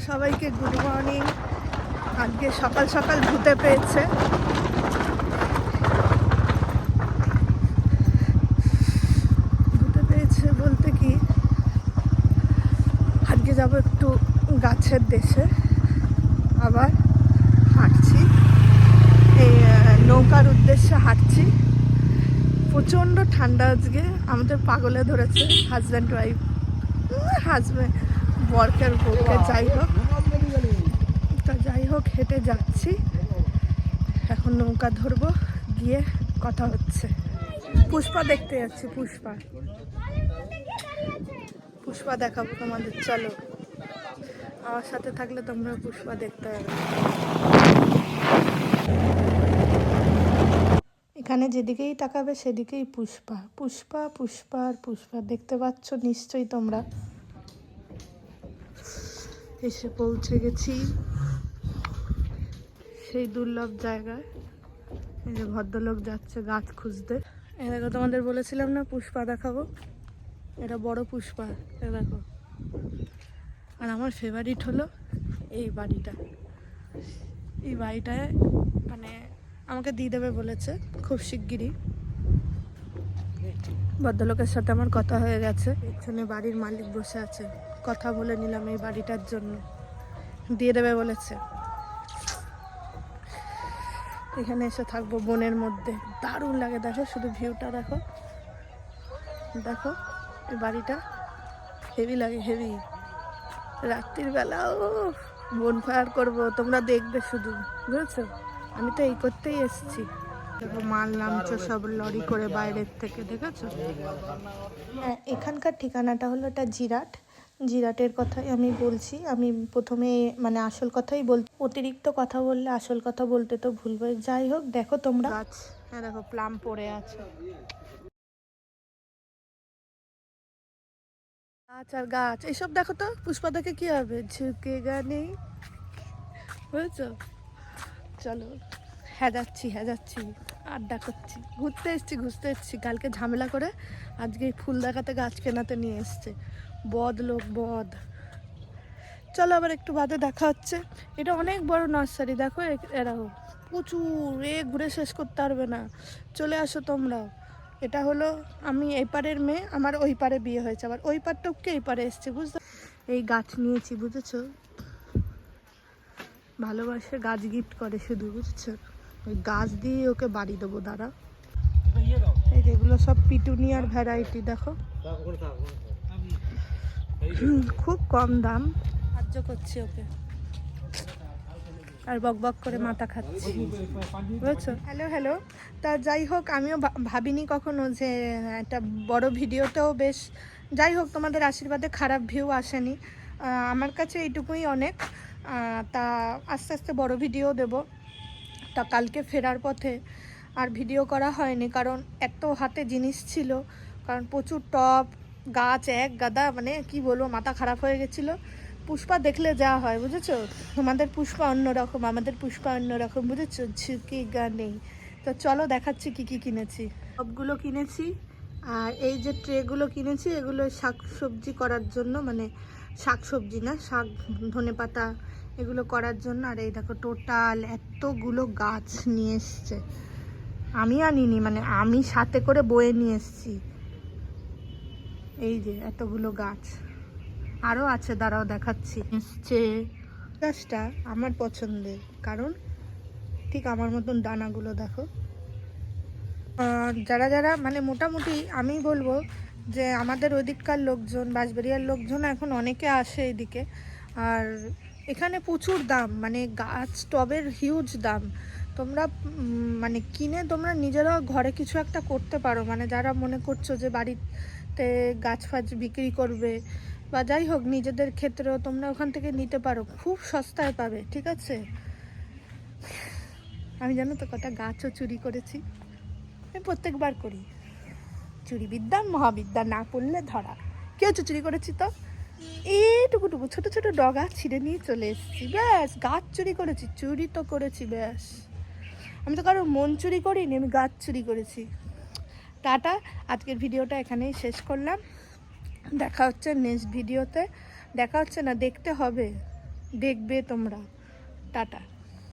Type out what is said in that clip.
সবাইকে good morning. আজকে সকাল সকাল ভূতে পেয়েছে। ভূতে পেয়েছে বলতে কি, আজকে যাবো একটু গাছের দেশে, আবার হাঁটছি, এই নৌকার উদ্দেশ্যে হাঁটছি। প্রচণ্ড ঠান্ডা আজকে, আমাদের পাগলে ধরেছে হাজব্যান্ড ওয়াইফ, হাজব্যান্ড বরকের বউকে। যাই হোক হেঁটে যাচ্ছি, এখন নৌকা ধরবো, গিয়ে কথা হচ্ছে। পুষ্পা দেখতে যাচ্ছি, পুষ্পা দেখাবো তোমাদের, চলো আমার সাথে থাকলে তোমরা পুষ্পা দেখতে পাবে। এখানে যেদিকেই তাকাবে সেদিকেই পুষ্পা পুষ্পা পুষ্পা আর পুষ্পা, দেখতে পাচ্ছ নিশ্চয়ই তোমরা। এসে পৌঁছে গেছি সেই দুর্লভ জায়গায়। এই যে ভদ্রলোক যাচ্ছে গাছ খুঁজতে। এ দেখো, তোমাদের বলেছিলাম না পুষ্পা দেখাবো, এটা বড় পুষ্পা, এ দেখো। আর আমার ফেভারিট হলো এই বাড়িটা। এই বাড়িটায় মানে আমাকে দিয়ে দেবে বলেছে খুব শিগগিরই। ভদ্রলোকের সাথে আমার কথা হয়ে গেছে, এখানে বাড়ির মালিক বসে আছে, কথা বলে নিলাম এই বাড়িটার জন্য, দিয়ে দেবে বলেছে। এখানে এসে থাকবো বনের মধ্যে, দারুণ লাগে। দেখো শুধু ভিউটা দেখো, দেখো এই বাড়িটা হেভি লাগে, হেভি। রাত্রির বেলা ও বন ফায়ার করবো, তোমরা দেখবে শুধু, বুঝেছো? আমি তো এই করতেই এসেছি। দেখো মাল নামছো সব লরি করে বাইরের থেকে, দেখেছো? হ্যাঁ, এখানকার ঠিকানাটা হলো এটা জিরাট। জিরাটের কথাই আমি বলছি। আমি প্রথমে মানে আসল কথাই বলছি, অতিরিক্ত কথা বললে আসল কথা বলতে তো ভুলবো। যাই হোক, দেখো তোমরা গাছ, হ্যাঁ দেখো প্লাম পড়ে আছে, গাছ আর গাছ এইসব দেখো তো। পুষ্পা দেখে কি হবে, ঝুঁকে গানে, বুঝেছো? চলো, হ্যাঁ যাচ্ছি, আড্ডা করছি, ঘুরতে এসছি। কালকে ঝামেলা করে আজকে ফুল দেখাতে গাছ কেনাতে নিয়ে এসছে লোক বদ। চলো আবার একটু বাদে দেখা হচ্ছে। এটা অনেক বড় নার্সারি, দেখো এরাও প্রচুর, ঘুরে শেষ করতে পারবে না। চলে আসো তোমরাও। এটা হলো, আমি এই পারের মেয়ে, আমার ওই পারে বিয়ে হয়েছে, আবার ওই পার টপকে এই পারে এসছে, বুঝতে? এই গাছ নিয়েছি, বুঝেছো? ভালোবাসে গাছ গিফট করে শুধু, বুঝছো? ওই গাছ দিয়ে ওকে বাড়ি দেবো, দাঁড়া। এই যেগুলো সব পিটুনিয়ার ভ্যারাইটি, দেখো খুব কম দাম। সাহায্য করছি ওকে, আর বক করে মাথা খাচ্ছি, বুঝেছো? হ্যালো। তা যাই হোক, আমিও ভাবিনি কখনো যে একটা বড় ভিডিওতেও বেশ, যাই হোক তোমাদের আশীর্বাদে খারাপ ভিউ আসেনি আমার কাছে, এইটুকুই অনেক। তা আস্তে আস্তে বড় ভিডিও দেব। তা কালকে ফেরার পথে আর ভিডিও করা হয়নি, কারণ এত হাতে জিনিস ছিল, কারণ প্রচুর টব গাছ, এক গাদা, মানে কি বলবো, মাথা খারাপ হয়ে গেছিলো। পুষ্পা দেখলে যা হয়, বুঝেছো? তোমাদের পুষ্পা অন্যরকম, আমাদের পুষ্পা অন্যরকম, বুঝেছো? ঝুঁকি গা নেই। তো চলো দেখাচ্ছি কি কিনেছি। সবগুলো কিনেছি, আর এই যে ট্রেগুলো কিনেছি, এগুলো শাকসবজি করার জন্য, মানে শাকসবজি না, শাক, ধনেপাতা এগুলো করার জন্য। আর এই দেখো টোটাল এতগুলো গাছ নিয়ে এসছে, আমি আনিনি, মানে আমি সাথে করে বয়ে নিয়ে এসছি। এই যে এতগুলো গাছ, আরও আছে, দাঁড়াও দেখাচ্ছি। এসছে গাছটা আমার পছন্দের, কারণ ঠিক আমার মতন দানাগুলো দেখো। যারা মানে মোটামুটি আমি বলবো যে আমাদের ওদিককার লোকজন, বাঁশবেড়িয়ার লোকজন এখন অনেকে আসে এদিকে, আর এখানে প্রচুর দাম, মানে গাছ টবের হিউজ দাম। তোমরা মানে কিনে তোমরা নিজেরাও ঘরে কিছু একটা করতে পারো, মানে যারা মনে করছো যে বাড়িতে গাছ ফাছ বিক্রি করবে, বা যাই হোক নিজেদের ক্ষেত্রেও তোমরা ওখান থেকে নিতে পারো, খুব সস্তায় পাবে, ঠিক আছে? আমি জানো তো কটা গাছও চুরি করেছি, আমি প্রত্যেকবার করি। চুরি বিদ্যা মহাবিদ্যা, না পড়লে ধরা। কেউ চুরি করেছি তো এইটুকু ছোট ছোট ডগা ছিঁড়ে নিয়ে চলে এসেছি, ব্যাস। গাছ চুরি করেছি, চুরি তো করেছি, ব্যাস। আমি তো কারোর মন চুরি করিনি, আমি গাছ চুরি করেছি। টাটা, আজকের ভিডিওটা এখানেই শেষ করলাম। দেখা হচ্ছে নেক্সট ভিডিওতে, দেখা হচ্ছে না, দেখতে হবে। দেখবে তোমরা। টাটা।